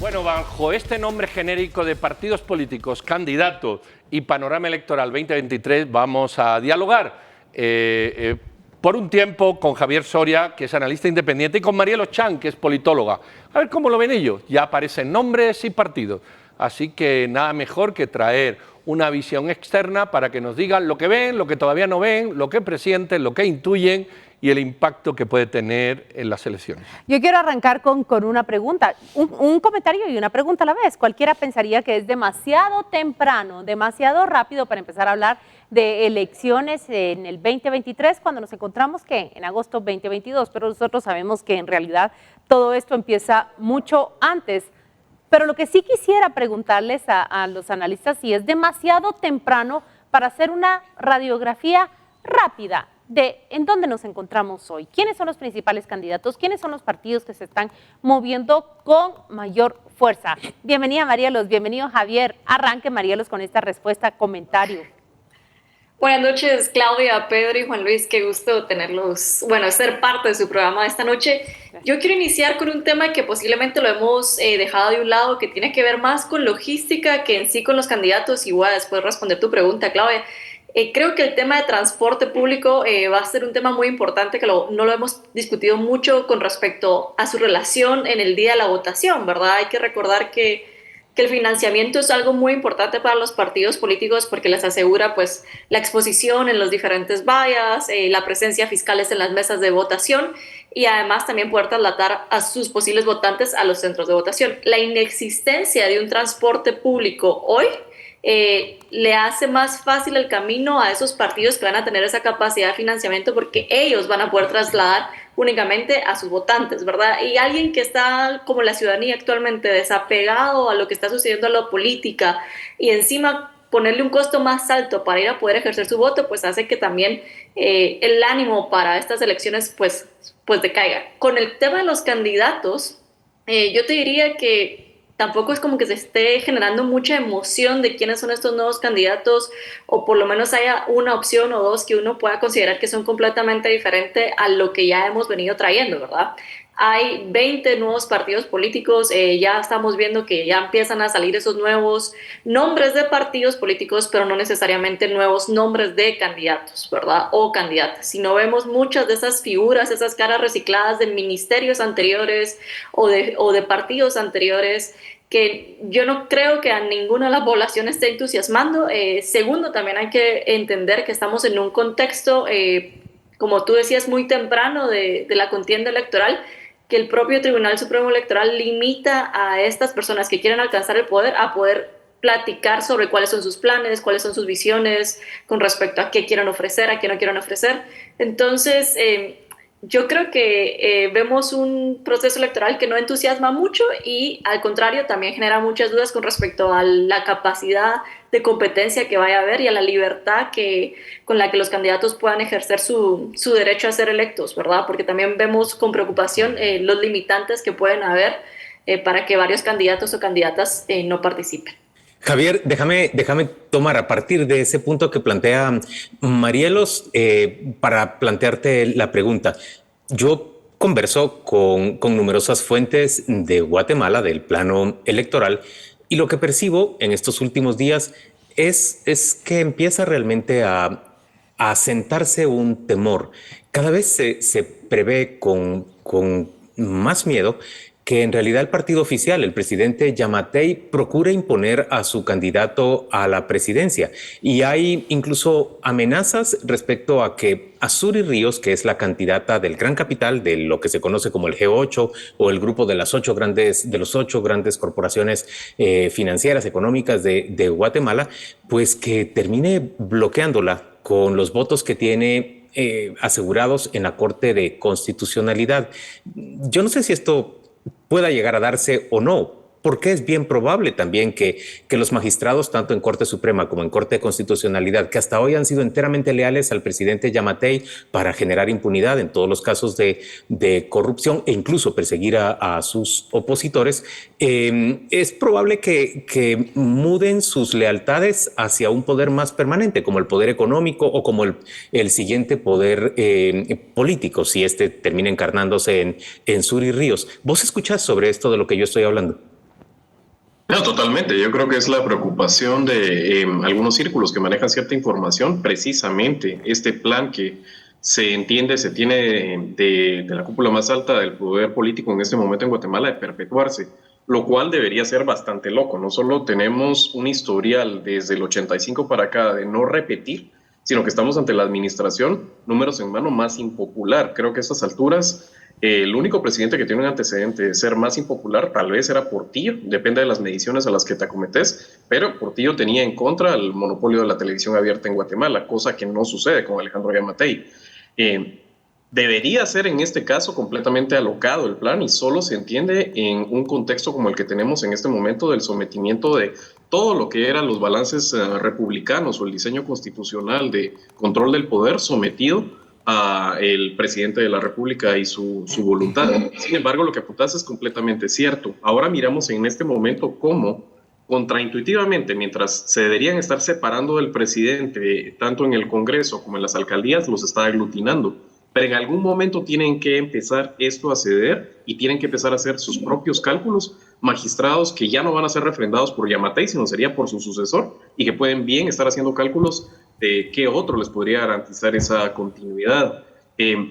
Bueno, bajo este nombre genérico de partidos políticos, candidato y panorama electoral 2023, vamos a dialogar por un tiempo con Javier Soria, que es analista independiente, y con Marielo Chan, que es politóloga. A ver cómo lo ven ellos. Ya aparecen nombres y partidos. Así que nada mejor que traer una visión externa para que nos digan lo que ven, lo que todavía no ven, lo que presienten, lo que intuyen y el impacto que puede tener en las elecciones. Yo quiero arrancar con una pregunta, un comentario y una pregunta a la vez. Cualquiera pensaría que es demasiado temprano, demasiado rápido para empezar a hablar de elecciones en el 2023 cuando nos encontramos que en agosto 2022, pero nosotros sabemos que en realidad todo esto empieza mucho antes. Pero lo que sí quisiera preguntarles a los analistas si es demasiado temprano para hacer una radiografía rápida de en dónde nos encontramos hoy, quiénes son los principales candidatos, quiénes son los partidos que se están moviendo con mayor fuerza. Bienvenida Marielos, bienvenido Javier. Arranque Marielos con esta respuesta, comentario. Buenas noches, Claudia, Pedro y Juan Luis, qué gusto tenerlos, ser parte de su programa esta noche. Yo quiero iniciar con un tema que posiblemente lo hemos dejado de un lado, que tiene que ver más con logística que en sí con los candidatos, y voy a después responder tu pregunta, Claudia. Creo que el tema de transporte público va a ser un tema muy importante que no lo hemos discutido mucho con respecto a su relación en el día de la votación, ¿verdad? Hay que recordar que el financiamiento es algo muy importante para los partidos políticos porque les asegura pues la exposición en los diferentes vallas, la presencia fiscales en las mesas de votación y además también poder trasladar a sus posibles votantes a los centros de votación. La inexistencia de un transporte público hoy le hace más fácil el camino a esos partidos que van a tener esa capacidad de financiamiento porque ellos van a poder trasladar únicamente a sus votantes, ¿verdad? Y alguien que está como la ciudadanía actualmente desapegado a lo que está sucediendo en la política y encima ponerle un costo más alto para ir a poder ejercer su voto, pues hace que también el ánimo para estas elecciones pues decaiga. Con el tema de los candidatos, yo te diría que tampoco es como que se esté generando mucha emoción de quiénes son estos nuevos candidatos o por lo menos haya una opción o dos que uno pueda considerar que son completamente diferentes a lo que ya hemos venido trayendo, ¿verdad? Hay 20 nuevos partidos políticos, ya estamos viendo que ya empiezan a salir esos nuevos nombres de partidos políticos, pero no necesariamente nuevos nombres de candidatos, ¿verdad? O candidatas. Si no vemos muchas de esas figuras, esas caras recicladas de ministerios anteriores o de partidos anteriores, que yo no creo que a ninguna de la población esté entusiasmando. Segundo, también hay que entender que estamos en un contexto, como tú decías, muy temprano de la contienda electoral, que el propio Tribunal Supremo Electoral limita a estas personas que quieren alcanzar el poder a poder platicar sobre cuáles son sus planes, cuáles son sus visiones con respecto a qué quieren ofrecer, a qué no quieren ofrecer. Entonces, yo creo que vemos un proceso electoral que no entusiasma mucho y al contrario también genera muchas dudas con respecto a la capacidad de competencia que vaya a haber y a la libertad con la que los candidatos puedan ejercer su derecho a ser electos, ¿verdad? Porque también vemos con preocupación los limitantes que pueden haber para que varios candidatos o candidatas no participen. Javier, déjame tomar a partir de ese punto que plantea Marielos para plantearte la pregunta. Yo converso con numerosas fuentes de Guatemala, del plano electoral, y lo que percibo en estos últimos días es que empieza realmente a asentarse un temor. Cada vez se prevé con más miedo que en realidad el partido oficial, el presidente Yamatei, procura imponer a su candidato a la presidencia. Y hay incluso amenazas respecto a que Azuri Ríos, que es la candidata del Gran Capital, de lo que se conoce como el G8 o el grupo de los 8 grandes corporaciones financieras, económicas de Guatemala, pues que termine bloqueándola con los votos que tiene asegurados en la Corte de Constitucionalidad. Yo no sé si esto pueda llegar a darse o no, porque es bien probable también que los magistrados, tanto en Corte Suprema como en Corte de Constitucionalidad, que hasta hoy han sido enteramente leales al presidente Yamatei para generar impunidad en todos los casos de corrupción e incluso perseguir a sus opositores, es probable que muden sus lealtades hacia un poder más permanente, como el poder económico o como el siguiente poder político, si este termina encarnándose en Azuri Ríos. ¿Vos escuchás sobre esto de lo que yo estoy hablando? No, totalmente. Yo creo que es la preocupación de algunos círculos que manejan cierta información, precisamente este plan que se entiende, se tiene de la cúpula más alta del poder político en este momento en Guatemala de perpetuarse, lo cual debería ser bastante loco. No solo tenemos un historial desde el 85 para acá de no repetir, sino que estamos ante la administración, números en mano, más impopular. Creo que a estas alturas el único presidente que tiene un antecedente de ser más impopular tal vez era Portillo, depende de las mediciones a las que te acometes, pero Portillo tenía en contra el monopolio de la televisión abierta en Guatemala, cosa que no sucede con Alejandro Yamatei. Eh, Debería ser en este caso completamente alocado el plan y solo se entiende en un contexto como el que tenemos en este momento del sometimiento de todo lo que eran los balances republicanos o el diseño constitucional de control del poder sometido a el presidente de la República y su voluntad. Sin embargo, lo que apuntas es completamente cierto. Ahora miramos en este momento cómo contraintuitivamente, mientras se deberían estar separando del presidente, tanto en el Congreso como en las alcaldías, los está aglutinando. Pero en algún momento tienen que empezar esto a ceder y tienen que empezar a hacer sus propios cálculos, magistrados que ya no van a ser refrendados por Yamatei, sino sería por su sucesor, y que pueden bien estar haciendo cálculos de qué otro les podría garantizar esa continuidad.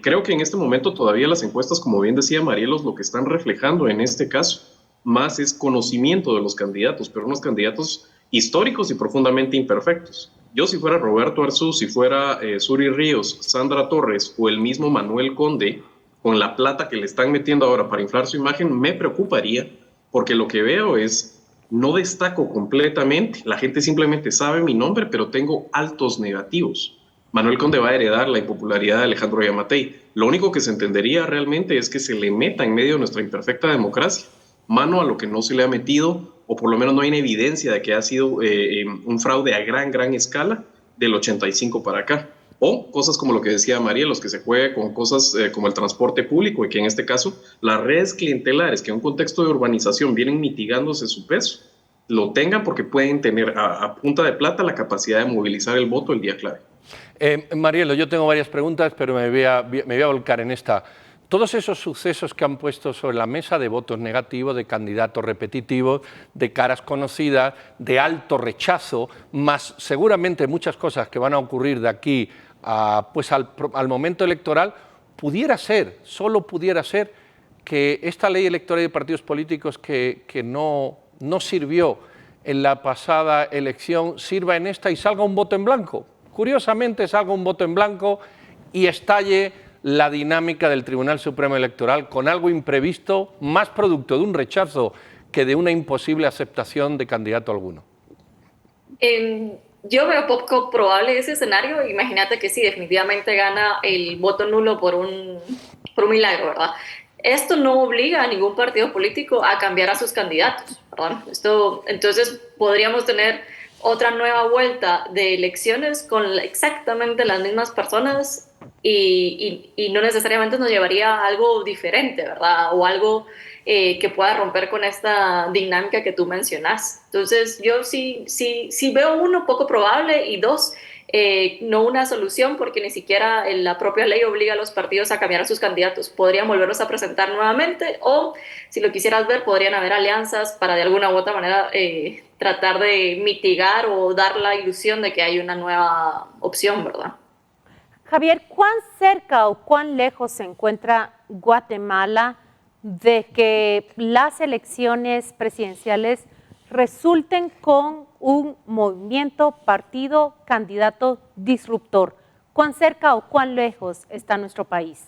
Creo que en este momento todavía las encuestas, como bien decía Marielos, lo que están reflejando en este caso más es conocimiento de los candidatos, pero unos candidatos históricos y profundamente imperfectos. Yo, si fuera Roberto Arzú, si fuera Suri Ríos, Sandra Torres o el mismo Manuel Conde, con la plata que le están metiendo ahora para inflar su imagen, me preocuparía, porque lo que veo es, no destaco completamente, la gente simplemente sabe mi nombre, pero tengo altos negativos. Manuel Conde va a heredar la impopularidad de Alejandro Yamatei. Lo único que se entendería realmente es que se le meta en medio de nuestra imperfecta democracia mano a lo que no se le ha metido, o por lo menos no hay evidencia de que ha sido un fraude a gran escala del 85 para acá. O cosas como lo que decía María, los que se juegue con cosas como el transporte público y que en este caso las redes clientelares que en un contexto de urbanización vienen mitigándose su peso, lo tengan porque pueden tener a punta de plata la capacidad de movilizar el voto el día clave. Marielo, yo tengo varias preguntas, pero me voy a volcar en esta. Todos esos sucesos que han puesto sobre la mesa de votos negativos, de candidatos repetitivos, de caras conocidas, de alto rechazo, más seguramente muchas cosas que van a ocurrir de aquí al momento electoral, pudiera ser, solo pudiera ser, que esta ley electoral de partidos políticos que no sirvió en la pasada elección, sirva en esta y salga un voto en blanco. Curiosamente salga un voto en blanco y estalle la dinámica del Tribunal Supremo Electoral con algo imprevisto, más producto de un rechazo que de una imposible aceptación de candidato alguno. Yo veo poco probable ese escenario. Imagínate que sí, definitivamente gana el voto nulo por un milagro, ¿verdad? Esto no obliga a ningún partido político a cambiar a sus candidatos, ¿verdad? Entonces podríamos tener otra nueva vuelta de elecciones con exactamente las mismas personas y no necesariamente nos llevaría a algo diferente, ¿verdad? O algo que pueda romper con esta dinámica que tú mencionas. Entonces yo sí veo uno poco probable y dos, no una solución porque ni siquiera la propia ley obliga a los partidos a cambiar a sus candidatos. Podrían volverlos a presentar nuevamente o, si lo quisieras ver, podrían haber alianzas para de alguna u otra manera tratar de mitigar o dar la ilusión de que hay una nueva opción, ¿verdad? Javier, ¿cuán cerca o cuán lejos se encuentra Guatemala de que las elecciones presidenciales resulten con un movimiento, partido, candidato disruptor? ¿Cuán cerca o cuán lejos está nuestro país?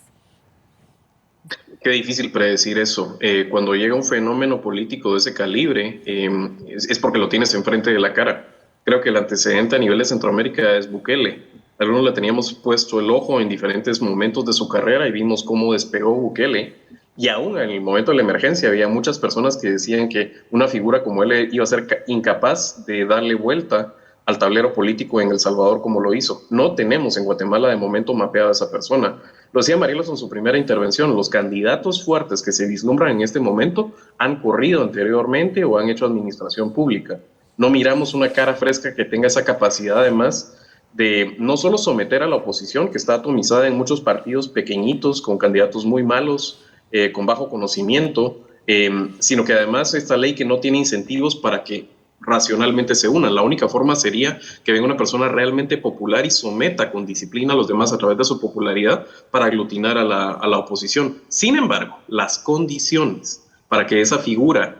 Qué difícil predecir eso. Cuando llega un fenómeno político de ese calibre, es porque lo tienes enfrente de la cara. Creo que el antecedente a nivel de Centroamérica es Bukele. Algunos le teníamos puesto el ojo en diferentes momentos de su carrera y vimos cómo despegó Bukele. Y aún en el momento de la emergencia había muchas personas que decían que una figura como él iba a ser incapaz de darle vuelta al tablero político en El Salvador como lo hizo. No tenemos en Guatemala de momento mapeada a esa persona. Lo decía Marielos en su primera intervención, los candidatos fuertes que se vislumbran en este momento han corrido anteriormente o han hecho administración pública. No miramos una cara fresca que tenga esa capacidad además de no solo someter a la oposición, que está atomizada en muchos partidos pequeñitos, con candidatos muy malos, con bajo conocimiento, sino que además esta ley que no tiene incentivos para que racionalmente se unan. La única forma sería que venga una persona realmente popular y someta con disciplina a los demás a través de su popularidad para aglutinar a la oposición. Sin embargo, las condiciones para que esa figura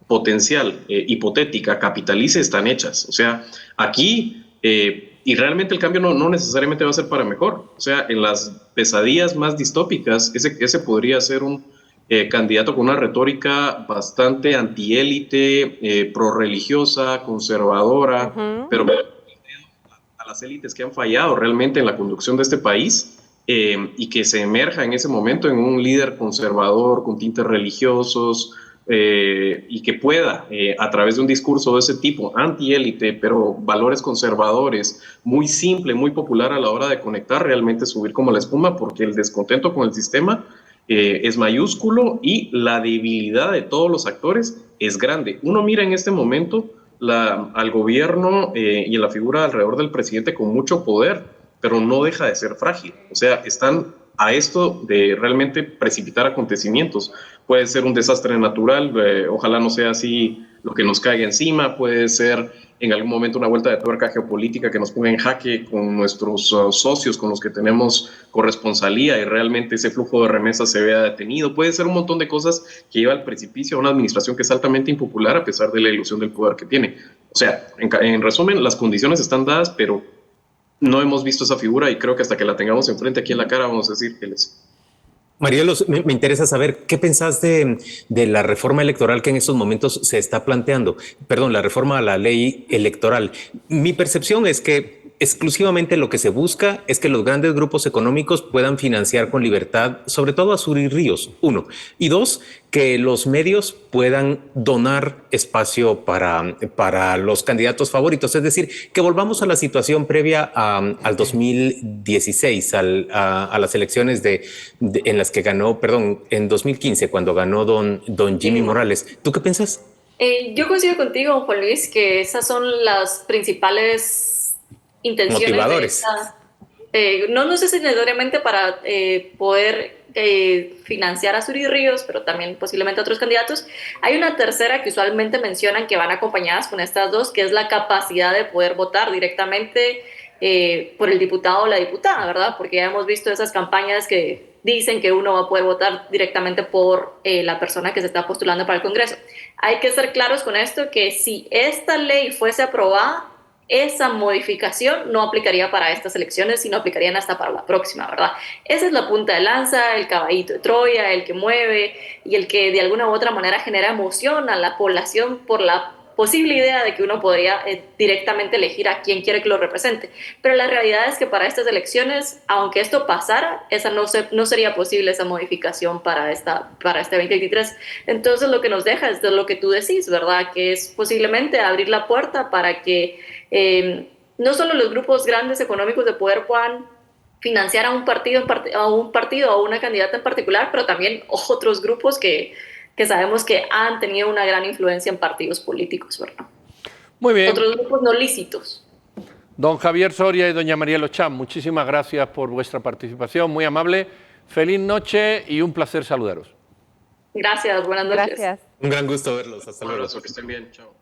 potencial, hipotética, capitalice, están hechas. O sea, aquí, y realmente el cambio no necesariamente va a ser para mejor. O sea, en las pesadillas más distópicas, ese podría ser un candidato con una retórica bastante antiélite, prorreligiosa, conservadora, pero a las élites que han fallado realmente en la conducción de este país, y que se emerja en ese momento en un líder conservador con tintes religiosos, y que pueda, a través de un discurso de ese tipo, antiélite, pero valores conservadores, muy simple, muy popular a la hora de conectar, realmente subir como la espuma, porque el descontento con el sistema es mayúsculo y la debilidad de todos los actores es grande. Uno mira en este momento al gobierno y a la figura alrededor del presidente con mucho poder, pero no deja de ser frágil. O sea, están a esto de realmente precipitar acontecimientos. Puede ser un desastre natural, ojalá no sea así lo que nos caiga encima, puede ser en algún momento una vuelta de tuerca geopolítica que nos ponga en jaque con nuestros socios con los que tenemos corresponsalía y realmente ese flujo de remesas se vea detenido. Puede ser un montón de cosas que lleva al precipicio a una administración que es altamente impopular a pesar de la ilusión del poder que tiene. O sea, en resumen, las condiciones están dadas, pero no hemos visto esa figura y creo que hasta que la tengamos enfrente aquí en la cara vamos a decir que les... Marielos, me interesa saber qué pensás de la reforma electoral que en estos momentos se está planteando. Perdón, la reforma a la ley electoral. Mi percepción es que exclusivamente lo que se busca es que los grandes grupos económicos puedan financiar con libertad, sobre todo a Sur y Ríos, uno. Y dos, que los medios puedan donar espacio para los candidatos favoritos. Es decir, que volvamos a la situación previa al 2016, a las elecciones en las que ganó, perdón, en 2015, cuando ganó don Jimmy Morales. ¿Tú qué piensas? Yo coincido contigo, Juan Luis, que esas son las principales intenciones. Motivadores. No sé si necesariamente para poder financiar a Sur y Ríos, pero también posiblemente a otros candidatos. Hay una tercera que usualmente mencionan que van acompañadas con estas dos, que es la capacidad de poder votar directamente por el diputado o la diputada, ¿verdad? Porque ya hemos visto esas campañas que dicen que uno va a poder votar directamente por la persona que se está postulando para el Congreso. Hay que ser claros con esto, que si esta ley fuese aprobada, esa modificación no aplicaría para estas elecciones, sino aplicarían hasta para la próxima, ¿verdad? Esa es la punta de lanza, el caballito de Troya, el que mueve y el que de alguna u otra manera genera emoción a la población por la posible idea de que uno podría directamente elegir a quien quiere que lo represente. Pero la realidad es que para estas elecciones, aunque esto pasara, esa no sería posible esa modificación para este 2023. Entonces lo que nos deja es de lo que tú decís, ¿verdad? Que es posiblemente abrir la puerta para que no solo los grupos grandes económicos de poder puedan financiar a un partido o a una candidata en particular, pero también otros grupos que sabemos que han tenido una gran influencia en partidos políticos, ¿verdad? Muy bien. Otros grupos no lícitos. Don Javier Soria y doña Marielo Cham, muchísimas gracias por vuestra participación, muy amable. Feliz noche y un placer saludaros. Gracias, buenas noches. Gracias. Un gran gusto verlos. Hasta luego. Que estén bien. Chao.